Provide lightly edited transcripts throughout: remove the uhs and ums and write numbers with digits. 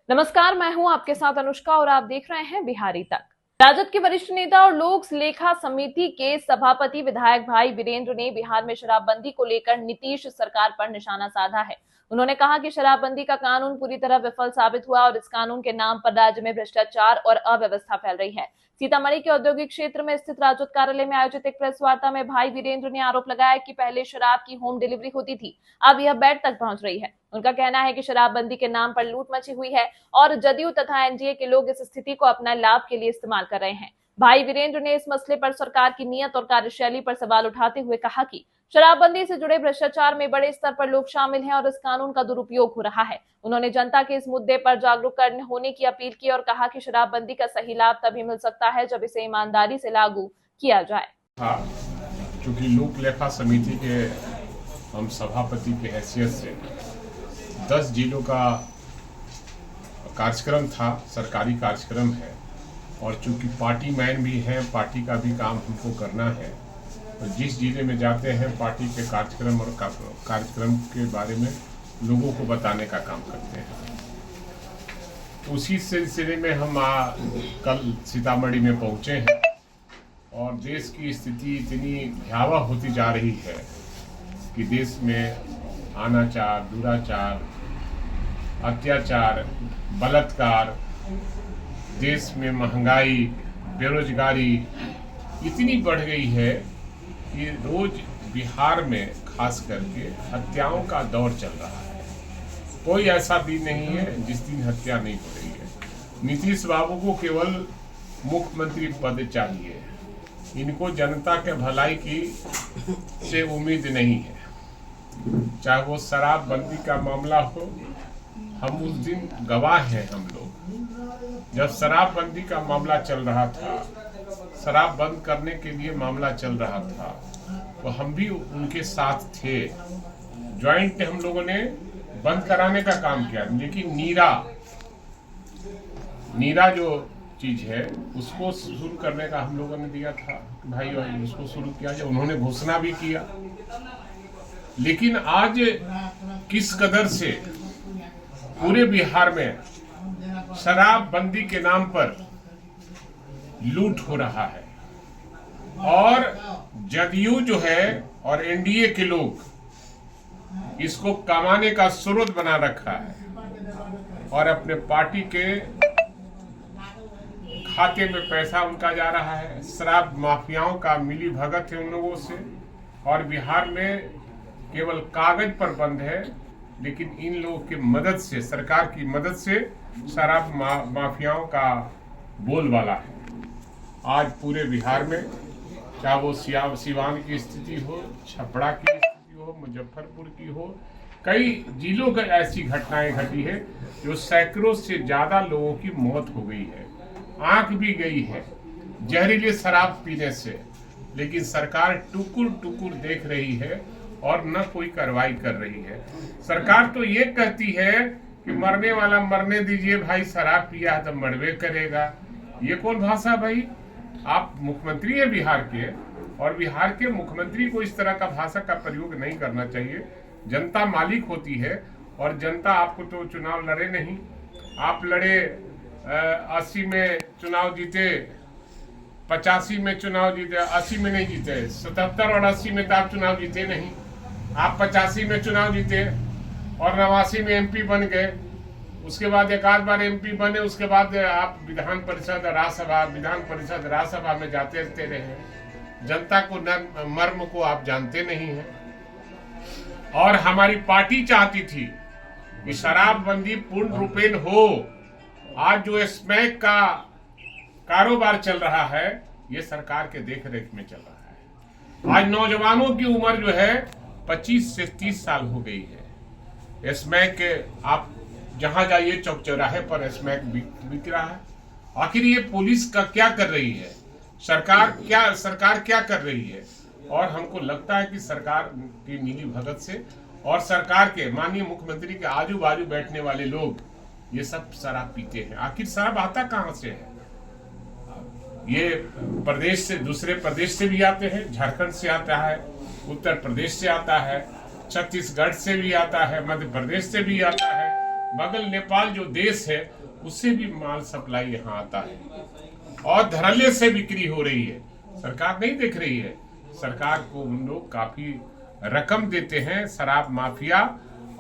नमस्कार, मैं हूं आपके साथ अनुष्का और आप देख रहे हैं बिहारी तक। राजद के वरिष्ठ नेता और लोक लेखा समिति के सभापति विधायक भाई वीरेंद्र ने बिहार में शराबबंदी को लेकर नीतीश सरकार पर निशाना साधा है। उन्होंने कहा कि शराबबंदी का कानून पूरी तरह विफल साबित हुआ और इस कानून के नाम पर राज्य में भ्रष्टाचार और अव्यवस्था फैल रही है। सीतामढ़ी के औद्योगिक क्षेत्र में स्थित राजद कार्यालय में आयोजित एक प्रेस वार्ता में भाई वीरेंद्र ने आरोप लगाया कि पहले शराब की होम डिलीवरी होती थी, अब यह बेड तक पहुंच रही है। उनका कहना है कि शराबबंदी के नाम पर लूट मची हुई है और जदयू तथा एनडीए के लोग इस स्थिति को अपने लाभ के लिए इस्तेमाल कर रहे हैं। भाई वीरेंद्र ने इस मसले पर सरकार की नीयत और कार्यशैली पर सवाल उठाते हुए कहा कि शराबबंदी से जुड़े भ्रष्टाचार में बड़े स्तर पर लोग शामिल हैं और इस कानून का दुरुपयोग हो रहा है। उन्होंने जनता के इस मुद्दे पर जागरूक होने की अपील की और कहा कि शराबबंदी का सही लाभ तभी मिल सकता है जब इसे ईमानदारी से लागू किया जाए। चूंकि लोक लेखा समिति के हम सभापति की हैसियत से 10 जिलों का कार्यक्रम था, सरकारी कार्यक्रम है, और चूंकि पार्टी मैन भी हैं, पार्टी का भी काम हमको करना है, तो जिस जिले में जाते हैं पार्टी के कार्यक्रम और कार्यक्रम के बारे में लोगों को बताने का काम करते हैं। उसी सिलसिले में हम कल सीतामढ़ी में पहुंचे हैं और देश की स्थिति इतनी भयावह होती जा रही है कि देश में अनाचार, दुराचार, अत्याचार, बलात्कार, देश में महंगाई, बेरोजगारी इतनी बढ़ गई है कि रोज बिहार में खास करके हत्याओं का दौर चल रहा है। कोई ऐसा दिन नहीं है जिस दिन हत्या नहीं हो रही है। नीतीश बाबू को केवल मुख्यमंत्री पद चाहिए, इनको जनता के भलाई की से उम्मीद नहीं है। चाहे वो शराबबंदी का मामला हो, हम उस दिन गवाह हैं। हम लोग जब शराबबंदी का मामला चल रहा था, शराब बंद करने के लिए मामला चल रहा था, तो हम भी उनके साथ थे। ज्वाइंट हम लोगों ने बंद कराने का काम किया, लेकिन नीरा जो चीज है उसको शुरू करने का हम लोगों ने दिया था, भाई उसको शुरू किया जाए। उन्होंने घोषणा भी किया, लेकिन आज किस कदर से पूरे बिहार में शराबबंदी के नाम पर लूट हो रहा है और जदयू जो है और एनडीए के लोग इसको कमाने का स्रोत बना रखा है और अपने पार्टी के खाते में पैसा उनका जा रहा है। शराब माफियाओं का मिली भगत है उन लोगों से, और बिहार में केवल कागज पर बंद है, लेकिन इन लोगों की मदद से, सरकार की मदद से शराब माफियाओं का बोलबाला है। आज पूरे बिहार में, चाहे वो सिवान की स्थिति हो, छपरा की स्थिति हो, मुजफ्फरपुर की हो, कई जिलों की ऐसी घटनाएं घटी है जो सैकड़ों से ज्यादा लोगों की मौत हो गई है, आंख भी गई है जहरीले शराब पीने से। लेकिन सरकार टुकुर टुकुर देख रही है और न कोई कार्रवाई कर रही है। सरकार तो ये कहती है कि मरने वाला मरने दीजिए भाई, शराब पिया है तो मरबे करेगा। ये कौन भाषा भाई? आप मुख्यमंत्री है बिहार के, और बिहार के मुख्यमंत्री को इस तरह का भाषा का प्रयोग नहीं करना चाहिए। जनता मालिक होती है और जनता आपको तो चुनाव लड़े नहीं। आप लड़े 80 में चुनाव जीते, 85 में चुनाव जीते, 80 में नहीं जीते, 77 और 80 में तो आप चुनाव जीते नहीं। आप 85 में चुनाव जीते और 89 में एमपी बन गए। उसके बाद एक आध बार एमपी बने, उसके बाद आप विधान परिषद राज्यसभा में जाते रहते रहे। जनता को मर्म को आप जानते नहीं हैं। और हमारी पार्टी चाहती थी कि शराबबंदी पूर्ण रूपेण हो। आज जो स्मैक का कारोबार चल रहा है, ये सरकार के देखरेख में चल रहा है। आज नौजवानों की उम्र जो है 25 से 30 साल हो गई है। स्मैक आप जहां जाइए चौक चौराहे पर स्मैक बिक रहा है। आखिर ये पुलिस का क्या कर रही है? सरकार क्या कर रही है? और हमको लगता है कि सरकार की मिली भगत से और सरकार के माननीय मुख्यमंत्री के आजू बाजू बैठने वाले लोग ये सब शराब पीते हैं। आखिर शराब आता कहां से है? ये प्रदेश से, दूसरे प्रदेश से भी आते हैं, झारखंड से आता है, उत्तर प्रदेश से आता है, छत्तीसगढ़ से भी आता है, मध्य प्रदेश से भी आता है, बगल नेपाल जो देश है उससे भी माल सप्लाई यहाँ आता है और धड़ल्ले से बिक्री हो रही है। सरकार नहीं देख रही है। सरकार को उन लोग काफी रकम देते हैं, शराब माफिया,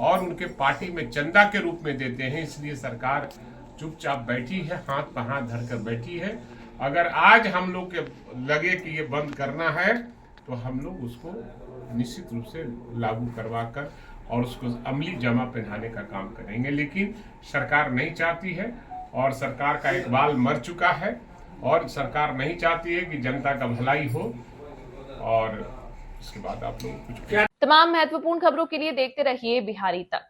और उनके पार्टी में चंदा के रूप में देते हैं। इसलिए सरकार चुपचाप बैठी है, हाथ पर हाथ धरकर बैठी है। अगर आज हम लोग के लगे कि ये बंद करना है तो हम लोग उसको निश्चित रूप से लागू करवाकर और उसको अमली जमा पहनाने का काम करेंगे। लेकिन सरकार नहीं चाहती है और सरकार का एक बाल मर चुका है और सरकार नहीं चाहती है कि जनता का भलाई हो। और इसके बाद आप लोग कुछ तमाम महत्वपूर्ण खबरों के लिए देखते रहिए बिहारी तक।